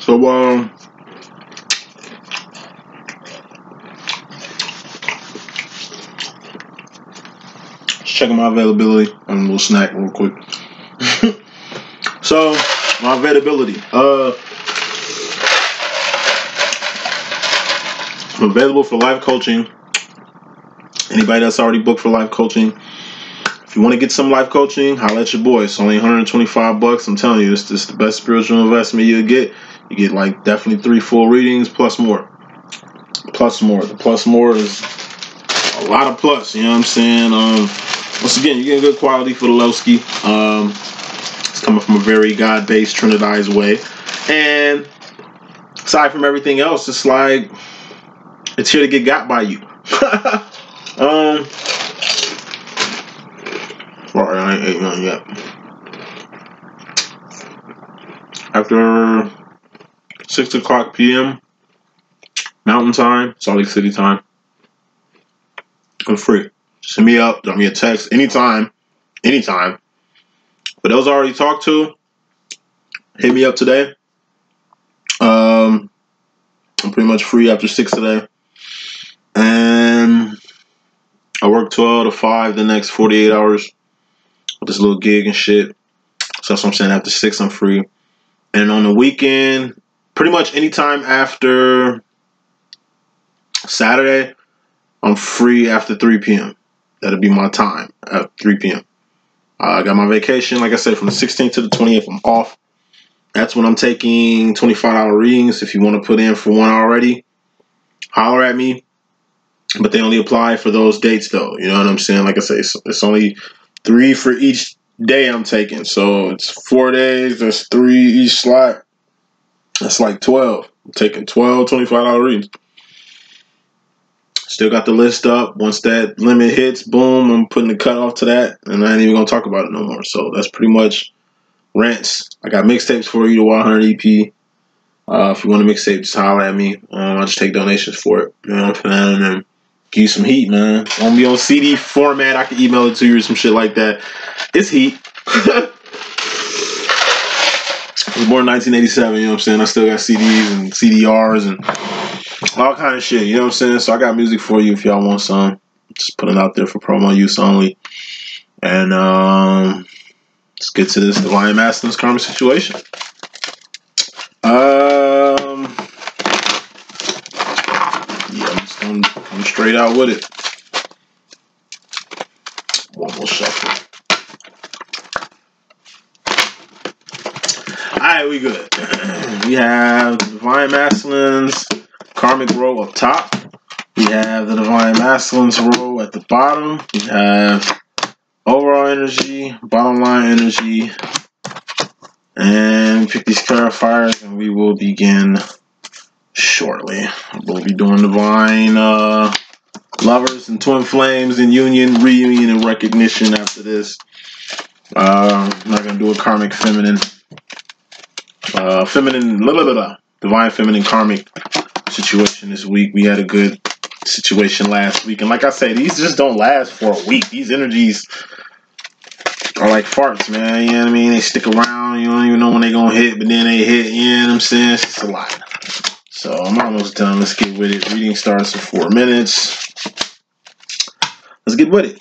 So, checking my availability. I'm a little snack real quick. So, my availability. I'm available for live coaching. Anybody that's already booked for live coaching, if you want to get some live coaching, holla at your boy. It's only $125. I'm telling you, this is the best spiritual investment you'll get. You get like definitely 3 full readings plus more. The plus more is a lot of plus. You know what I'm saying? Once again, you get good quality for the Lowski. It's coming from a very God-based, Trinitized way. And aside from everything else, it's like it's here to get got by you. Sorry, I ain't ate nothing yet. After 6 o'clock p.m. Mountain Time, Salt Lake City time, I'm free. Send me up, drop me a text anytime. For those I already talked to, hit me up today. I'm pretty much free after 6 today. And I work 12 to 5 the next 48 hours with this little gig and shit. So that's what I'm saying. After 6, I'm free. And on the weekend, pretty much anytime after Saturday, I'm free after 3 p.m. That'll be my time at 3 p.m. I got my vacation, like I said, from the 16th to the 20th. I'm off. That's when I'm taking $25 readings. If you want to put in for one already, holler at me. But they only apply for those dates, though. You know what I'm saying? Like I say, it's only 3 for each day I'm taking. So it's 4 days. That's 3 each slot. That's like 12. I'm taking 12 $25 readings. Still got the list up. Once that limit hits, boom, I'm putting the cutoff to that. And I ain't even going to talk about it no more. So that's pretty much rants. I got mixtapes for you, the 100 EP. If you want a mixtape, just holler at me. I'll just take donations for it. You know what I'm saying? And give you some heat, man. Won't be on CD format. I can email it to you or some shit like that. It's heat. I was born in 1987, you know what I'm saying? I still got CDs and CDRs and all kind of shit, you know what I'm saying? So I got music for you if y'all want some. Just put it out there for promo use only. And let's get to this Divine Masculine's Karmic situation. Yeah, I'm just gonna come straight out with it. One more shuffle. Alright, we good. We have the Divine Masculine's Karmic row up top. We have the Divine Masculine's row at the bottom. We have overall energy, bottom line energy. And pick these clarifiers and we will begin shortly. We'll be doing Divine Lovers and Twin Flames and Union, Reunion, and Recognition after this. I'm not going to do a Karmic Feminine. Divine Feminine Karmic situation this week. We had a good situation last week. And like I say, these just don't last for a week. These energies are like farts, man. You know what I mean? They stick around. You don't even know when they're going to hit, but then they hit. You know what I'm saying? It's just a lot. So I'm almost done. Let's get with it. Reading starts in 4 minutes. Let's get with it.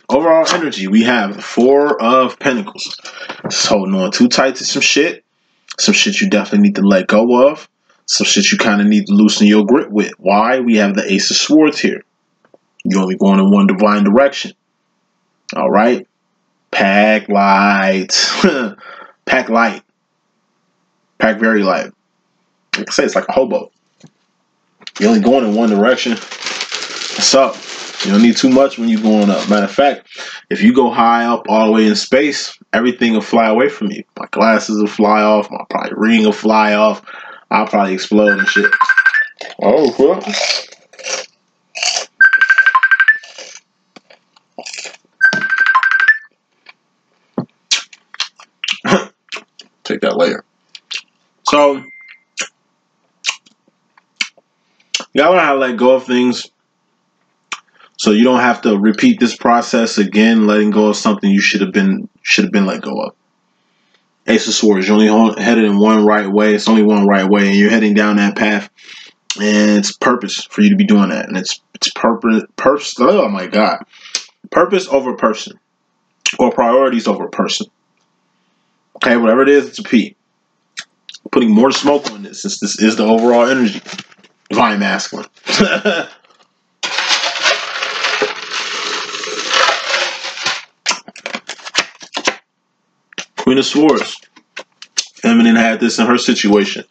Overall energy, we have the 4 of Pentacles. Just holding on too tight to some shit. Some shit you definitely need to let go of. Some shit you kind of need to loosen your grip with. Why? We have the Ace of Swords here. You're only going in one divine direction. All right? Pack light. Pack light. Pack very light. Like I say, it's like a hobo. You're only going in one direction. What's up? You don't need too much when you're going up. Matter of fact, if you go high up all the way in space, everything will fly away from you. My glasses will fly off. My probably ring will fly off. I'll probably explode and shit. Oh, well. Take that later. So, you gotta learn how to let go of things so you don't have to repeat this process again, letting go of something you should have been let go of. Ace of Swords. You're only headed in one right way. It's only one right way, and you're heading down that path. And it's purpose for you to be doing that. And it's purpose. Oh my God. Purpose over person. Or priorities over person. Okay, whatever it is, it's a P. Putting more smoke on this, since this is the overall energy. Divine Masculine. Queen of Swords. Feminine had this in her situation.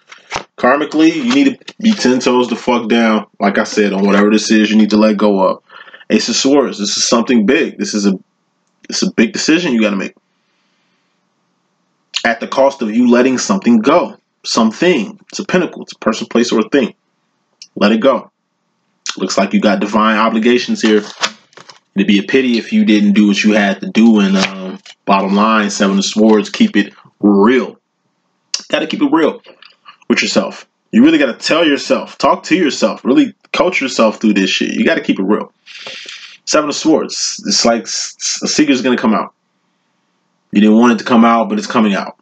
Karmically, you need to be 10 toes the fuck down. Like I said, on whatever this is, you need to let go of. Ace of Swords. This is something big. It's a big decision you got to make. At the cost of you letting something go. Something. It's a pinnacle. It's a person, place, or a thing. Let it go. Looks like you got divine obligations here. It'd be a pity if you didn't do what you had to do. And bottom line, Seven of Swords, keep it real. Got to keep it real with yourself. You really got to tell yourself, talk to yourself, really coach yourself through this shit. You got to keep it real. Seven of Swords. It's like a secret's going to come out. You didn't want it to come out, but it's coming out.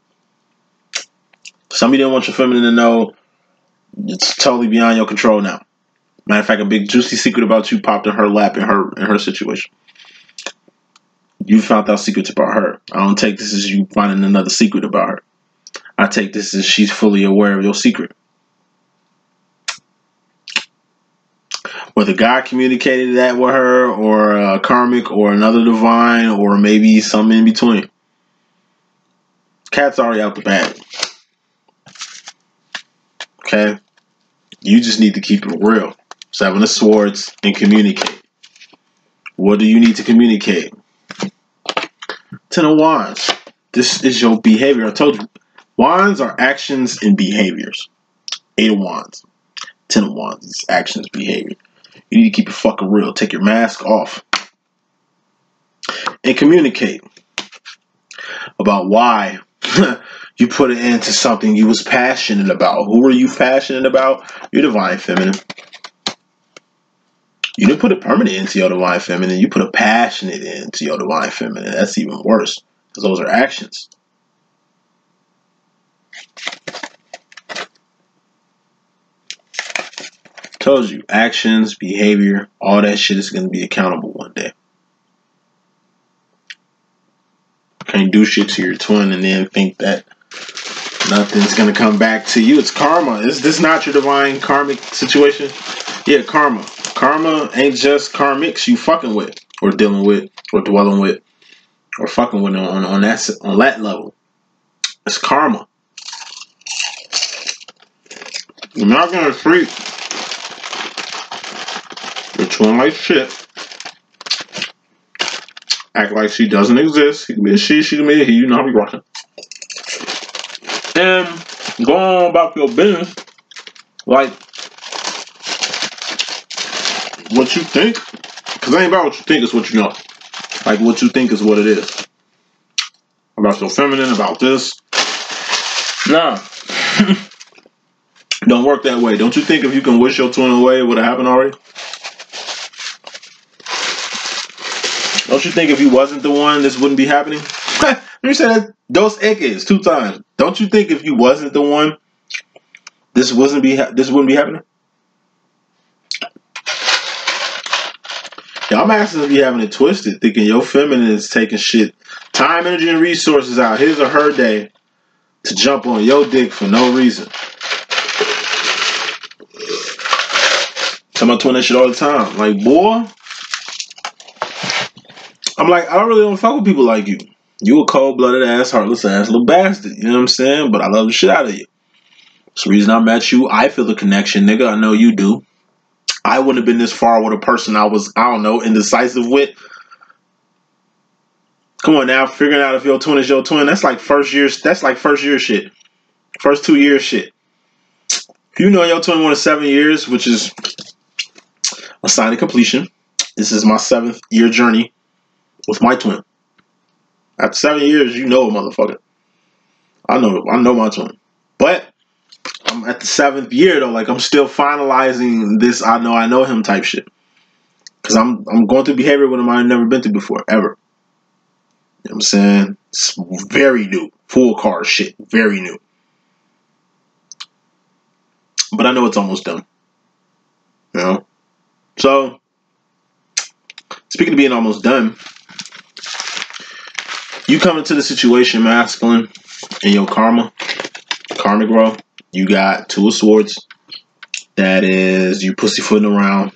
Some of you didn't want your feminine to know. It's totally beyond your control now. Matter of fact, a big juicy secret about you popped in her lap in her situation. You found out secrets about her. I don't take this as you finding another secret about her. I take this as she's fully aware of your secret. Whether God communicated that with her, or karmic, or another divine, or maybe something in between. Cat's already out the bag. Okay? You just need to keep it real. Seven of Swords and communicate. What do you need to communicate? Ten of Wands. This is your behavior. I told you. Wands are actions and behaviors. Eight of Wands. Ten of Wands is actions, behavior. You need to keep it fucking real. Take your mask off. And communicate about why you put it into something you was passionate about. Who were you passionate about? Your divine feminine. You didn't put a permanent into your divine feminine. You put a passionate into your divine feminine. That's even worse, because those are actions. Told you, actions, behavior, all that shit is going to be accountable one day. Can't do shit to your twin and then think that nothing's going to come back to you. It's karma. Is this not your divine karmic situation? Yeah, karma. Karma ain't just karmics you fucking with, or dealing with, or dwelling with, or fucking with on that level. It's karma. You're not going to treat your twin like shit. Act like she doesn't exist. He can be a she can be a he. You know how we rocking. And go on about your business. Like, what you think. Because it ain't about what you think, it's what you know. Like, what you think is what it is. About your feminine, about this. Nah. Don't work that way. Don't you think if you can wish your twin away, it would have happened already? Don't you think if he wasn't the one, this wouldn't be happening? Let me say that dos equis 2 times. Don't you think if you wasn't the one, this wouldn't be happening? Yeah, I'm asking if you having it twisted, thinking your feminine is taking shit, time, energy, and resources out his or her day to jump on your dick for no reason. Tell my twin that shit all the time. Like, boy. I'm like, I don't fuck with people like you. You a cold-blooded ass, heartless ass little bastard. You know what I'm saying? But I love the shit out of you. It's the reason I met you. I feel the connection, nigga. I know you do. I wouldn't have been this far with a person I was, I don't know, indecisive with. Come on now, figuring out if your twin is your twin. That's like first year shit. First 2 years shit. If you know your twin won 7 years, which is a sign of completion. This is my 7th year journey with my twin. After 7 years, you know a motherfucker. I know my twin. But I'm at the 7th year though, like I'm still finalizing this I know him type shit. Cause I'm going through behavior with him I've never been through before, ever. You know what I'm saying? It's very new Full card shit. Very new. But I know it's almost done. You know? So, speaking of being almost done, you come into the situation, masculine, in your karmic row, you got Two of Swords. That is you pussyfooting around.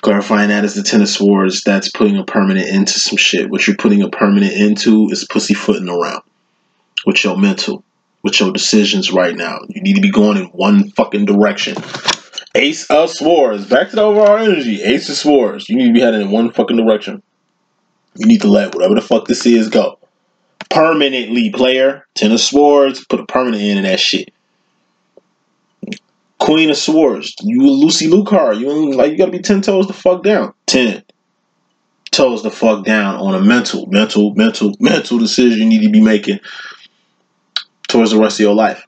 Clarifying that as the Ten of Swords, that's putting a permanent into some shit. What you're putting a permanent into is pussyfooting around with your mental, with your decisions right now. You need to be going in one fucking direction. Ace of Swords. Back to the overall energy. Ace of Swords. You need to be heading in one fucking direction. You need to let whatever the fuck this is go. Permanently, player. Ten of Swords. Put a permanent in that shit. Queen of Swords. You a Lucy Lou card. You gotta be 10 toes the fuck down. 10 toes the fuck down on a mental decision you need to be making towards the rest of your life.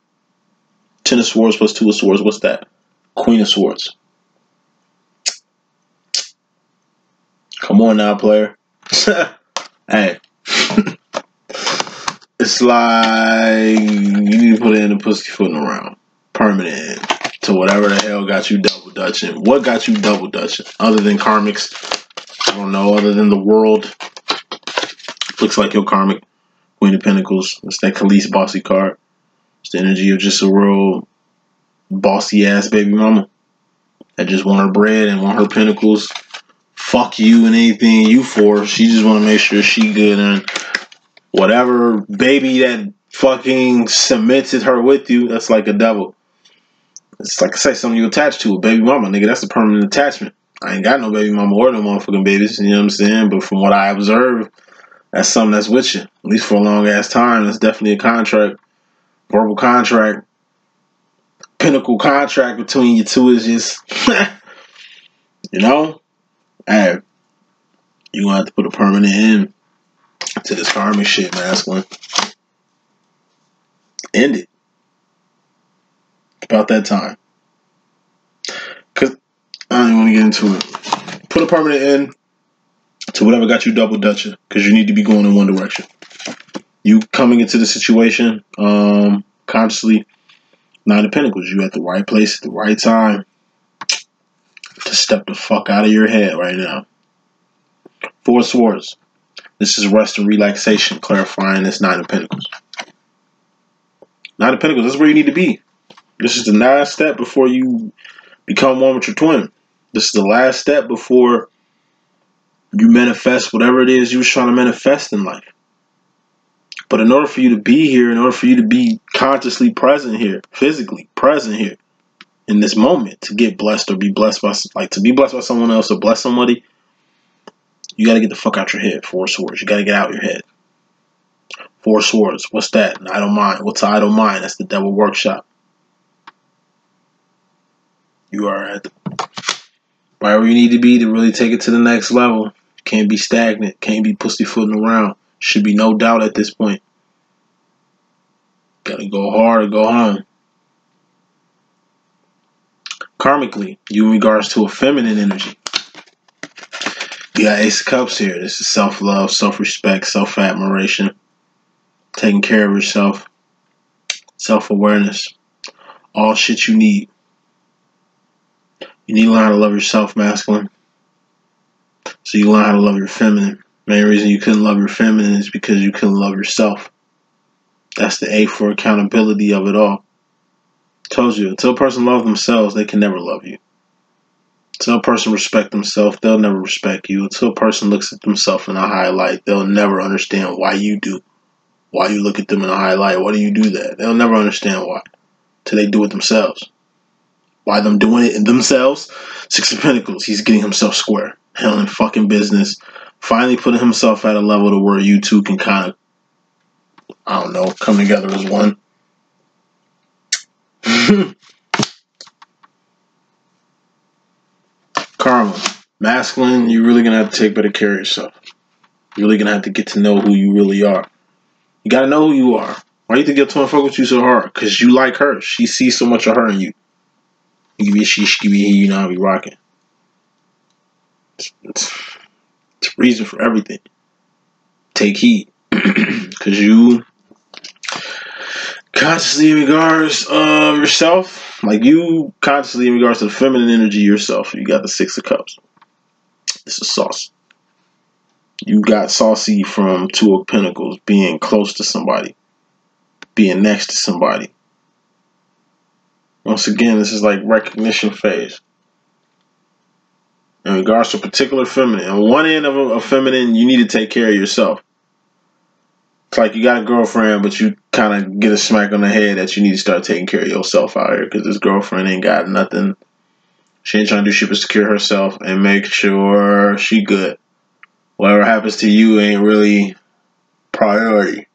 10 of Swords plus 2 of Swords. What's that? Queen of Swords. Come on now, player. Hey. It's like you need to put it in the pussyfooting around. Permanent. To whatever the hell got you double dutching. What got you double dutching? Other than karmics. I don't know. Other than the world. Looks like your karmic. Queen of Pentacles. It's that Khalees bossy card. It's the energy of just a real bossy ass baby mama. That just want her bread and want her pentacles. Fuck you and anything you for. She just want to make sure she good. And whatever baby that fucking cemented her with you, that's like a devil. It's like I say, something you attach to, a baby mama, nigga. That's a permanent attachment. I ain't got no baby mama or no motherfucking babies, you know what I'm saying? But from what I observe, that's something that's with you. At least for a long ass time. It's definitely a contract. Verbal contract. Pinnacle contract between you two is just, you know? Hey, you gonna have to put a permanent end to this karmic shit, masculine. End it. About that time. Because I don't even want to get into it. Put a permanent end to whatever got you double dutching. Because you need to be going in one direction. You coming into the situation consciously. Nine of Pentacles. You at the right place at the right time to step the fuck out of your head right now. Four of Swords. This is rest and relaxation. Clarifying this Nine of Pentacles. Nine of Pentacles. This is where you need to be. This is the last step before you become one with your twin. This is the last step before you manifest whatever it is you was trying to manifest in life. But in order for you to be here, in order for you to be consciously present here, physically present here in this moment, to get blessed or be blessed by, like to be blessed by someone else or bless somebody, you got to get the fuck out your head. Four of Swords. You got to get out your head. Four of Swords. What's that? An idle mind. What's an idle mind? That's the devil workshop. You are at right where you need to be to really take it to the next level. Can't be stagnant. Can't be pussyfooting around. Should be no doubt at this point. Gotta go hard or go home. Karmically, you in regards to a feminine energy. You got Ace of Cups here. This is self-love, self-respect, self-admiration. Taking care of yourself. Self-awareness. All shit you need. You need to learn how to love yourself, masculine. So you learn how to love your feminine. Main reason you couldn't love your feminine is because you couldn't love yourself. That's the A for accountability of it all. Told you, until a person loves themselves, they can never love you. Until a person respects themselves, they'll never respect you. Until a person looks at themselves in a high light, they'll never understand why you do. Why you look at them in a high light. Why do you do that? They'll never understand why. Till they do it themselves. Why them doing it in themselves? Six of Pentacles. He's getting himself square. Handling fucking business. Finally putting himself at a level to where you two can kind of, I don't know, come together as one. Karma. Masculine, you're really going to have to take better care of yourself. You're really going to have to get to know who you really are. You got to know who you are. Why do you think your twin fuck with you so hard? Because you like her. She sees so much of her in you. You give me a she give me a he, you know how I be rocking. It's a reason for everything. Take heed. Because you consciously in regards of yourself, like you consciously in regards to the feminine energy yourself, you got the Six of Cups. This is sauce. You got saucy from Two of Pentacles, being close to somebody, being next to somebody. Once again, this is like recognition phase. In regards to a particular feminine, on one end of a feminine, you need to take care of yourself. It's like you got a girlfriend, but you kind of get a smack on the head that you need to start taking care of yourself out here, because this girlfriend ain't got nothing. She ain't trying to do shit but secure herself and make sure she good. Whatever happens to you ain't really priority.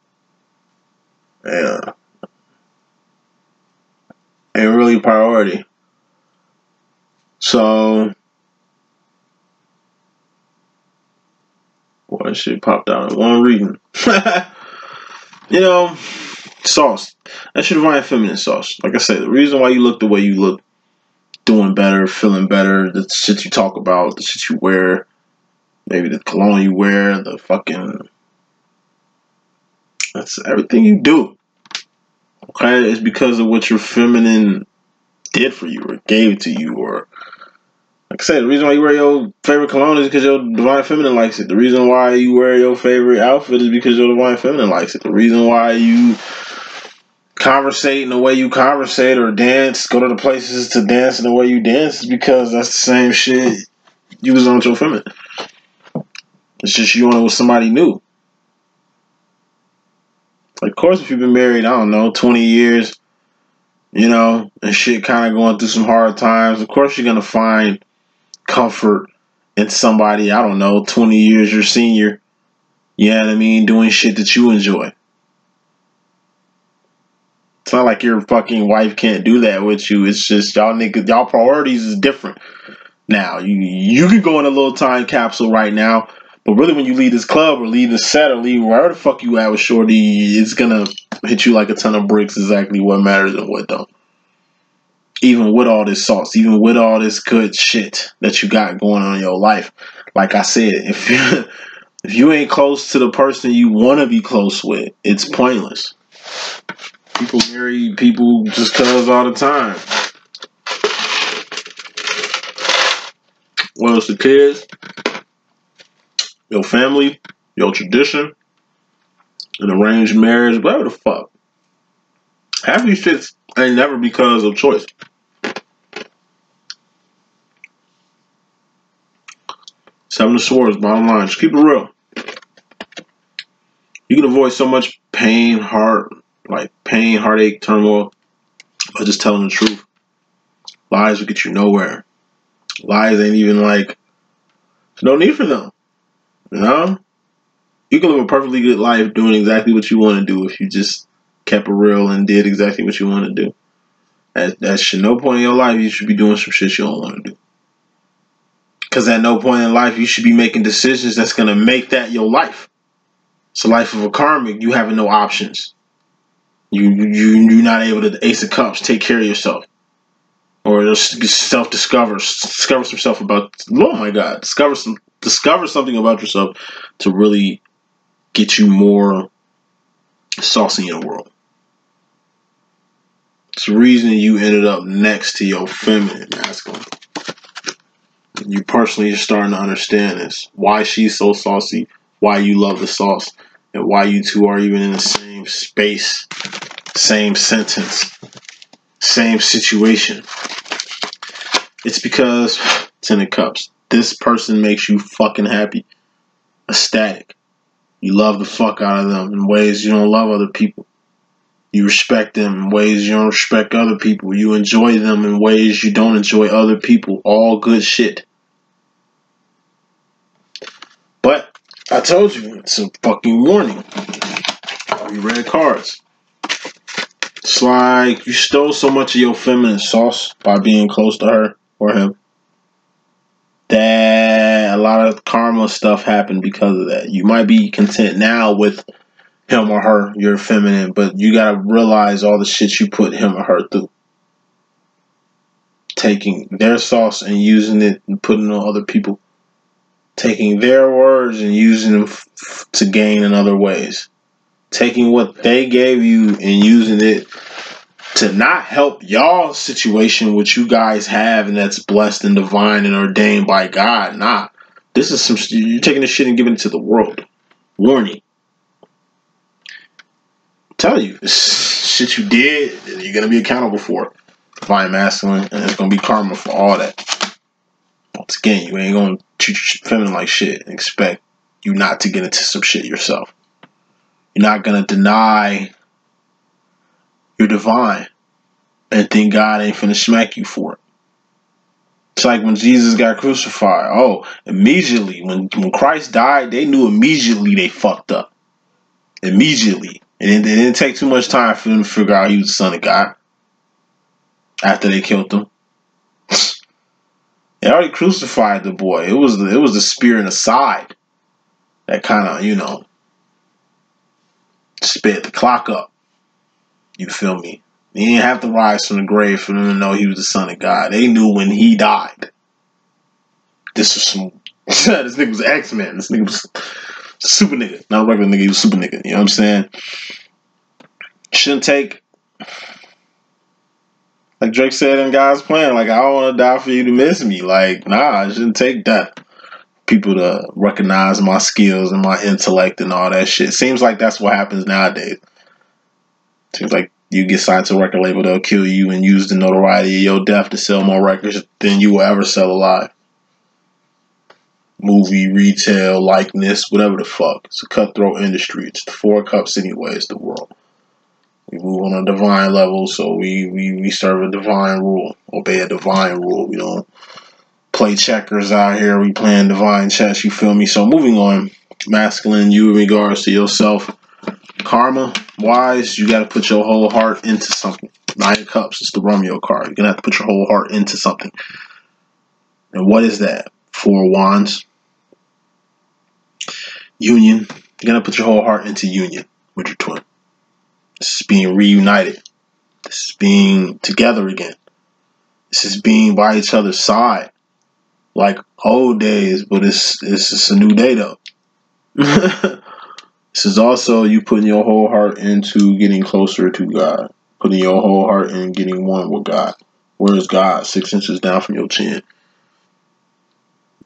Yeah. Ain't really priority. So, boy, shit popped out in one reading. You know, sauce. That's your divine feminine sauce. Like I said, the reason why you look the way you look, doing better, feeling better, the shit you talk about, the shit you wear, maybe the cologne you wear, the fucking... That's everything you do. Okay? It's because of what your feminine did for you or gave to you, or... Like I said, the reason why you wear your favorite cologne is because your divine feminine likes it. The reason why you wear your favorite outfit is because your divine feminine likes it. The reason why you conversate in the way you conversate or dance, go to the places to dance in the way you dance is because that's the same shit you was on with your feminine. It's just you on it with somebody new. Like, of course, if you've been married, I don't know, 20 years, you know, and shit kind of going through some hard times, of course you're going to find comfort in somebody, I don't know, 20 years your senior, you know what I mean, doing shit that you enjoy. It's not like your fucking wife can't do that with you. It's just y'all niggas, y'all priorities is different. Now, you can go in a little time capsule right now, but really when you leave this club or leave this set or leave wherever the fuck you at with shorty, it's gonna hit you like a ton of bricks exactly what matters and what don't. Even with all this sauce, even with all this good shit that you got going on in your life. Like I said, if you ain't close to the person you want to be close with, it's pointless. People marry people just cause all the time. Well, it's the kids, your family, your tradition, an arranged marriage, whatever the fuck. Half of these shits ain't never because of choice. Seven of Swords, bottom line. Just keep it real. You can avoid so much pain, heartache, turmoil by just telling the truth. Lies will get you nowhere. Lies ain't even like, there's no need for them. You know? You can live a perfectly good life doing exactly what you want to do if you just kept it real and did exactly what you want to do. At no point in your life you should be doing some shit you don't want to do. Because at no point in life you should be making decisions that's going to make that your life. It's the life of a karmic. You having no options. You're not able to, Ace of Cups, take care of yourself. Or just discover some stuff about, oh my God, discover something about yourself to really get you more saucy in the world. It's the reason you ended up next to your feminine masculine. You personally are starting to understand this. Why she's so saucy, why you love the sauce, and why you two are even in the same space, same sentence, same situation. It's because, Ten of Cups, this person makes you fucking happy, ecstatic. You love the fuck out of them in ways you don't love other people. You respect them in ways you don't respect other people. You enjoy them in ways you don't enjoy other people. All good shit. But I told you, it's a fucking warning. You read cards. It's like you stole so much of your feminine sauce by being close to her or him that a lot of karma stuff happened because of that. You might be content now with him or her, you're feminine, but you gotta realize all the shit you put him or her through. Taking their sauce and using it and putting it on other people. Taking their words and using them to gain in other ways. taking what they gave you and using it to not help y'all's situation, which you guys have, and that's blessed and divine and ordained by God. Nah, this is some, you're taking this shit and giving it to the world. Warning. Tell you, this shit you did, you're going to be accountable for it. Divine masculine, and it's going to be karma for all that. Once again, you ain't going to treat your feminine like shit and expect you not to get into some shit yourself. You're not going to deny you're divine and think God ain't finna smack you for it. It's like when Jesus got crucified. Oh, immediately, when Christ died, they knew immediately they fucked up. Immediately. And it didn't take too much time for them to figure out he was the son of God after they killed him. They already crucified the boy. It was the spear in the side that kind of, you know, sped the clock up. You feel me? He didn't have to rise from the grave for them to know he was the son of God. They knew when he died. This was some... this nigga was X-Men. This nigga was super nigga. Not a regular nigga, he was super nigga. You know what I'm saying? Shouldn't take... Like Drake said in God's plan, like, I don't want to die for you to miss me. Like, nah, it shouldn't take that. People to recognize my skills and my intellect and all that shit. Seems like that's what happens nowadays. Seems like you get signed to a record label, they'll kill you and use the notoriety of your death to sell more records than you will ever sell alive. Movie, retail, likeness, whatever the fuck. It's a cutthroat industry. It's the 4 cups anyway. It's the world. We move on a divine level, so we serve a divine rule. Obey a divine rule. We don't play checkers out here. We playing divine chess, you feel me? So moving on. Masculine, you in regards to yourself. Karma wise, you got to put your whole heart into something. 9 of Cups, it's the Romeo card. You're going to have to put your whole heart into something. And what is that? 4 of Wands. Union. You're going to put your whole heart into union with your twin. This is being reunited. This is being together again. This is being by each other's side. Like old days, but it's just a new day though. This is also you putting your whole heart into getting closer to God. Putting your whole heart in getting one with God. Where is God? 6 inches down from your chin.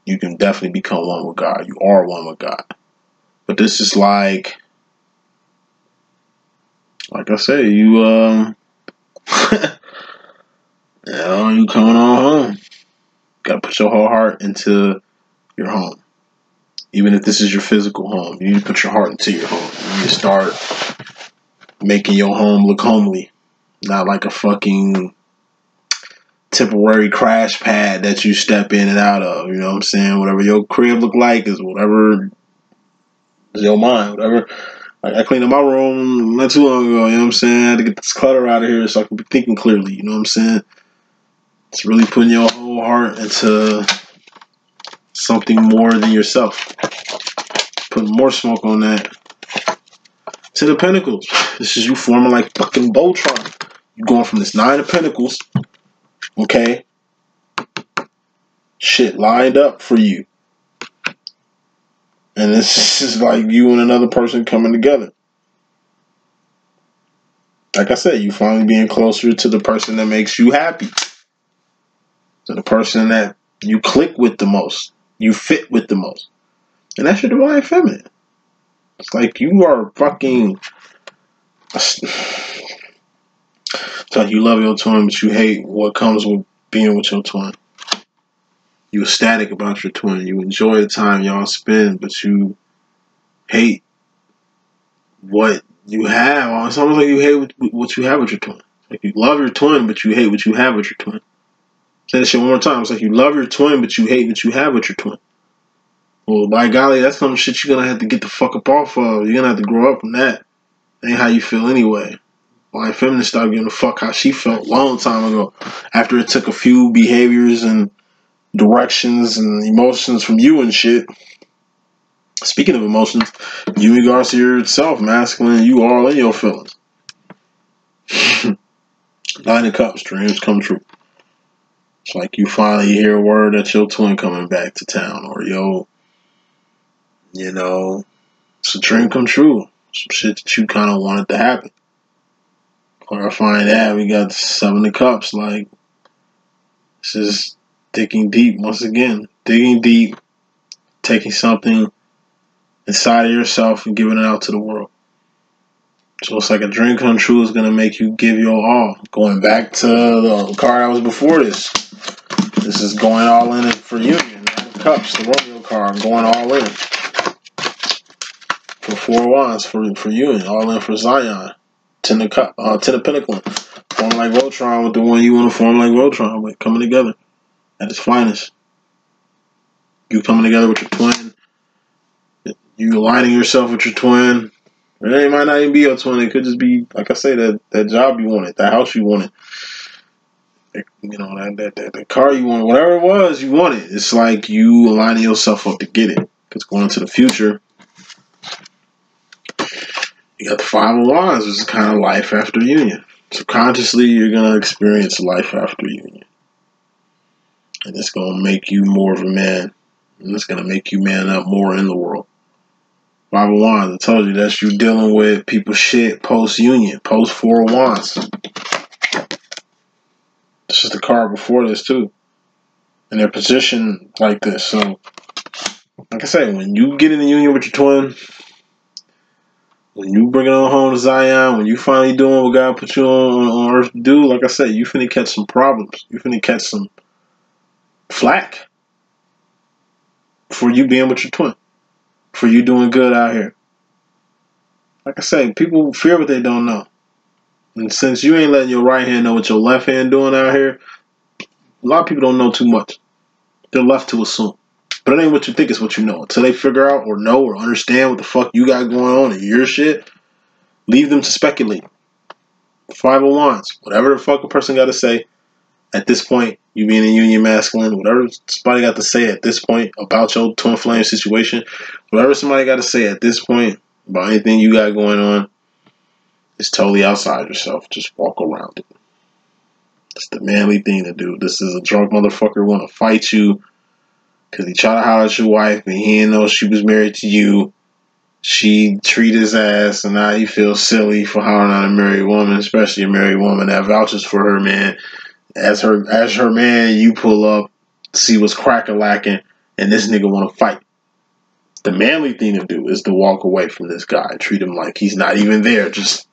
You can definitely become one with God. You are one with God. But this is like I say, you you know, you coming on home. Gotta put your whole heart into your home. Even if this is your physical home, you need to put your heart into your home. You need to start making your home look homely. Not like a fucking temporary crash pad that you step in and out of. You know what I'm saying? Whatever your crib look like is whatever is your mind. Whatever. Like I cleaned up my room not too long ago. You know what I'm saying? I had to get this clutter out of here so I can be thinking clearly. You know what I'm saying? It's really putting your whole heart into something more than yourself. Putting more smoke on that. To the Pentacles. This is you forming like fucking Voltron. You going from this 9 of Pentacles. Okay? Shit lined up for you. And this is like you and another person coming together. Like I said, you finally being closer to the person that makes you happy. To the person that you click with the most. You fit with the most. And that's your divine feminine. It's like you are fucking... It's like you love your twin, but you hate what comes with being with your twin. You ecstatic about your twin. You enjoy the time y'all spend, but you hate what you have. It's almost like you hate what you have with your twin. Like you love your twin, but you hate what you have with your twin. Say that shit one more time. It's like you love your twin, but you hate what you have with your twin. Well, by golly, that's some shit you're going to have to get the fuck up off of. You're going to have to grow up from that. Ain't how you feel anyway. My feminine started giving a fuck how she felt a long time ago. After it took a few behaviors and directions and emotions from you and shit. Speaking of emotions, you in regards to yourself, masculine, you all in your feelings. 9 of Cups, dreams come true. It's like you finally hear a word that your twin coming back to town, or you know, it's a dream come true. Some shit that you kind of wanted to happen. Clarifying that, we got the Seven of Cups. Like, this is digging deep once again. Digging deep, taking something inside of yourself and giving it out to the world. So it's like a dream come true is going to make you give your all. Going back to the card that was before this. This is going all in for union. Cups, the Romeo card, going all in. For 4 wands for union. All in for Zion. Ten of Pentacles. Form like Voltron with the one you want to form like Voltron with. Coming together at its finest. You coming together with your twin. You aligning yourself with your twin. It might not even be your twin. It could just be, like I say, that job you wanted, that house you wanted, you know, that car you wanted, whatever it was you wanted. It's like you aligning yourself up to get it. Because going into the future, you got the 5 of Wands, which is kind of life after union. Subconsciously, you're going to experience life after union. And it's going to make you more of a man. And it's going to make you man up more in the world. 5 of Wands, I told you, that's you dealing with people's shit post-union, post 4 of Wands. This is the card before this, too. And they're positioned like this. So, like I say, when you get in the union with your twin, when you bring it on home to Zion, when you finally doing what God put you on earth to do, like I said, you finna catch some problems. You finna catch some flack for you being with your twin. For you doing good out here. Like I say, people fear what they don't know. And since you ain't letting your right hand know what your left hand doing out here, a lot of people don't know too much. They're left to assume. But it ain't what you think, it's what you know. Until they figure out or know or understand what the fuck you got going on in your shit, leave them to speculate. 5 of Wands. Whatever the fuck a person got to say at this point, you being a union masculine, whatever somebody got to say at this point about your twin flame situation, whatever somebody got to say at this point about anything you got going on, it's totally outside yourself. Just walk around it. It's the manly thing to do. This is a drunk motherfucker want to fight you because he tried to holler at your wife and he didn't know she was married to you. She treat his ass and now he feels silly for hollering at a married woman, especially a married woman that vouches for her man. As her man, you pull up, see what's crack-a-lacking, and this nigga want to fight. The manly thing to do is to walk away from this guy. Treat him like he's not even there. Just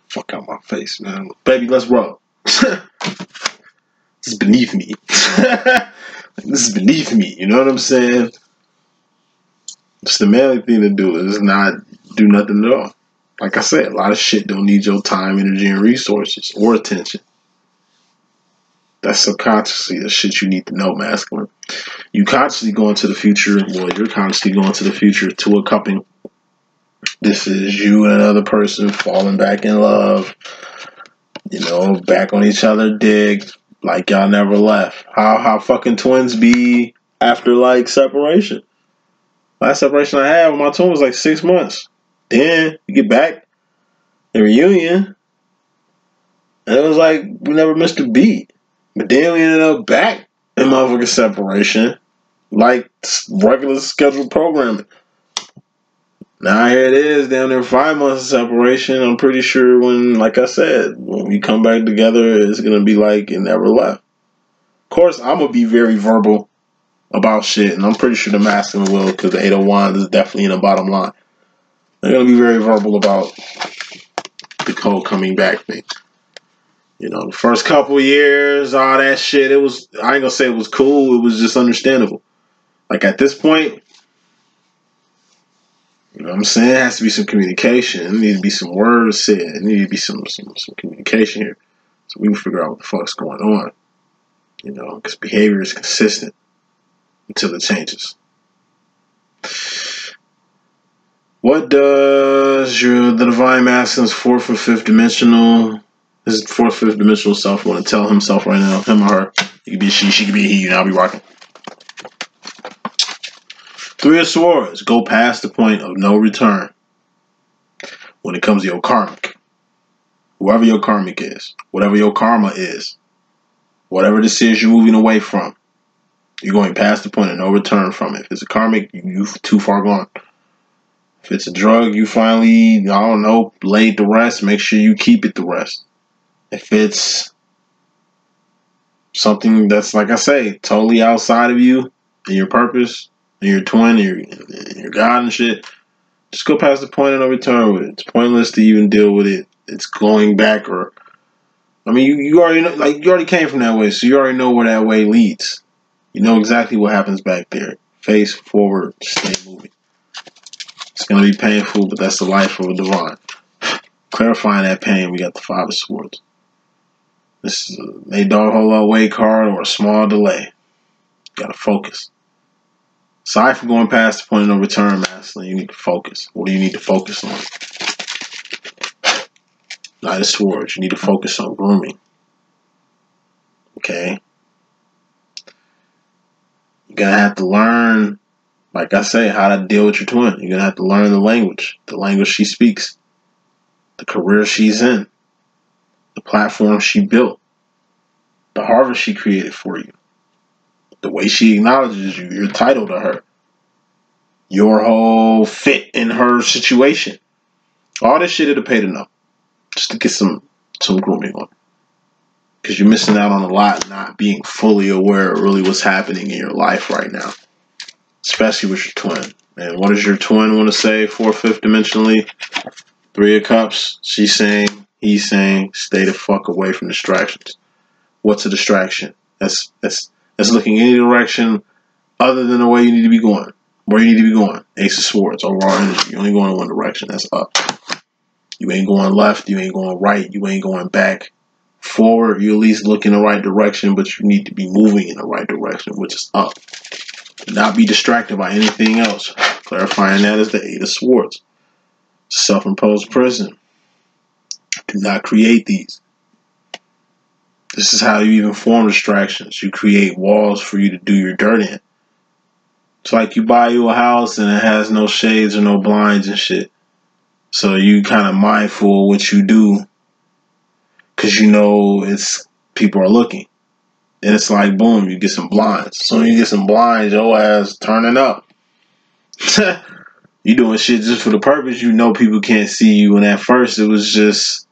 fuck out my face, man. Baby, let's roll. This is beneath me. This is beneath me. You know what I'm saying? It's the manly thing to do. Is not do nothing at all. Like I said, a lot of shit don't need your time, energy, and resources or attention. That's subconsciously the shit you need to know, masculine. You consciously go into the future. Well, you're consciously going to the future to a coupling. This is you and another person falling back in love. You know, back on each other, dig like y'all never left. How fucking twins be after like separation? Last separation I had with my twin was like 6 months. Then you get back, the reunion, and it was like we never missed a beat. But then we ended up back in motherfucking separation, like regular scheduled programming. Now here it is, down there 5 months of separation. I'm pretty sure when, like I said, when we come back together, it's gonna be like it never left. Of course, I'm gonna be very verbal about shit, and I'm pretty sure the masculine will, because the 8 of Wands is definitely in the bottom line. They're going to be very verbal about the whole coming back thing. You know, the first couple of years, all that shit, it was, I ain't going to say it was cool, it was just understandable. Like at this point, you know what I'm saying? There has to be some communication. There needs to be some words said. There needs to be some communication here. So we can figure out what the fuck's going on. You know, because behavior is consistent until it changes. What does the divine masculine's 4th or 5th dimensional, his 4th, 5th dimensional self want to tell himself right now? Him or her. He could be a she could be a he. You know, I'll be rocking. 3 of Swords. Go past the point of no return when it comes to your karmic. Whoever your karmic is, whatever your karma is, whatever this is you're moving away from, you're going past the point of no return from it. If it's a karmic, you're too far gone. If it's a drug you finally, I don't know, laid to rest, make sure you keep it to rest. If it's something that's, like I say, totally outside of you and your purpose and your twin and your God and shit, just go past the point and no return with it. It's pointless to even deal with it. It's going back, or I mean, you already know, like, you already came from that way, so you already know where that way leads. You know exactly what happens back there. Face forward, stay moving. It's gonna be painful, but that's the life of a divine. Clarifying that pain, we got the Five of Swords. This is a dog hold away card or a small delay. You gotta focus. Aside from going past the point of no return, masculine, you need to focus. What do you need to focus on? Knight of Swords, you need to focus on grooming. Okay? You're gonna have to learn, like I say, how to deal with your twin. You're gonna have to learn the language she speaks, the career she's in, the platform she built, the harvest she created for you, the way she acknowledges you, your title to her, your whole fit in her situation. All this shit it'll pay to know, just to get some grooming on. Because you're missing out on a lot, not being fully aware of really what's happening in your life right now, especially with your twin. And what does your twin want to say? 4/5 dimensionally, 3 of Cups. She's saying, he's saying, stay the fuck away from distractions. What's a distraction? That's looking any direction other than the way you need to be going. Where you need to be going. Ace of Swords, overall energy. You're only going in one direction. That's up. You ain't going left. You ain't going right. You ain't going back. Forward, you at least look in the right direction, but you need to be moving in the right direction, which is up. Do not be distracted by anything else. Clarifying that is the 8 of Swords. Self-imposed prison. Do not create these. This is how you even form distractions. You create walls for you to do your dirt in. It's like you buy you a house and it has no shades or no blinds and shit. So you kind of mindful of what you do because you know it's people are looking. And it's like, boom, you get some blinds. So when you get some blinds, your ass turning up. You doing shit just for the purpose. You know people can't see you. And at first it was just,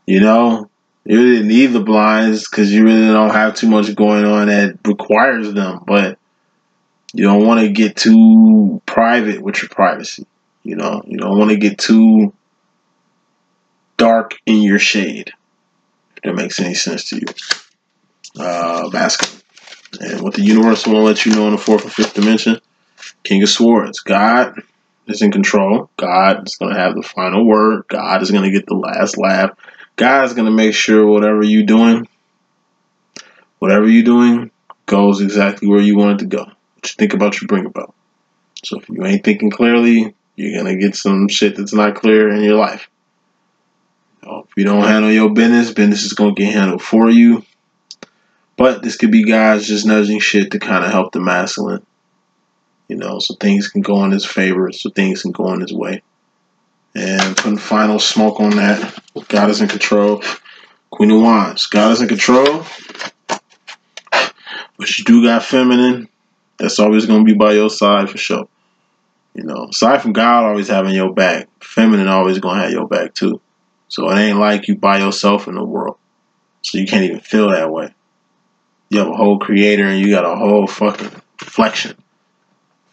you know, you really didn't need the blinds because you really don't have too much going on that requires them. But you don't want to get too private with your privacy. You know, you don't want to get too dark in your shade. If that makes any sense to you. Masculine. And what the universe want to let you know in the 4th and 5th dimension, King of Swords. God is in control. God is going to have the final word. God is going to get the last laugh. God is going to make sure whatever you're doing goes exactly where you want it to go. What you think about, you bring about. So if you ain't thinking clearly, you're going to get some shit that's not clear in your life. You know, if you don't handle your business is going to get handled for you. But this could be guys just nudging shit to kind of help the masculine. You know, so things can go in his favor, so things can go in his way. And putting final smoke on that. God is in control. Queen of Wands. God is in control. But you do got feminine. That's always going to be by your side for sure. You know, aside from God always having your back, feminine always going to have your back too. So it ain't like you by yourself in the world. So you can't even feel that way. You have a whole creator and you got a whole fucking reflection.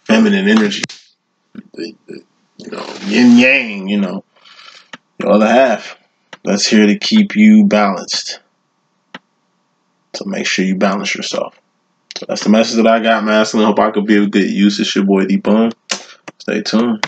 Feminine energy. You know, yin yang, you know. The other half. That's here to keep you balanced. So make sure you balance yourself. So that's the message that I got, masculine. Hope I could be of good use. It's your boy D.Boom. Stay tuned.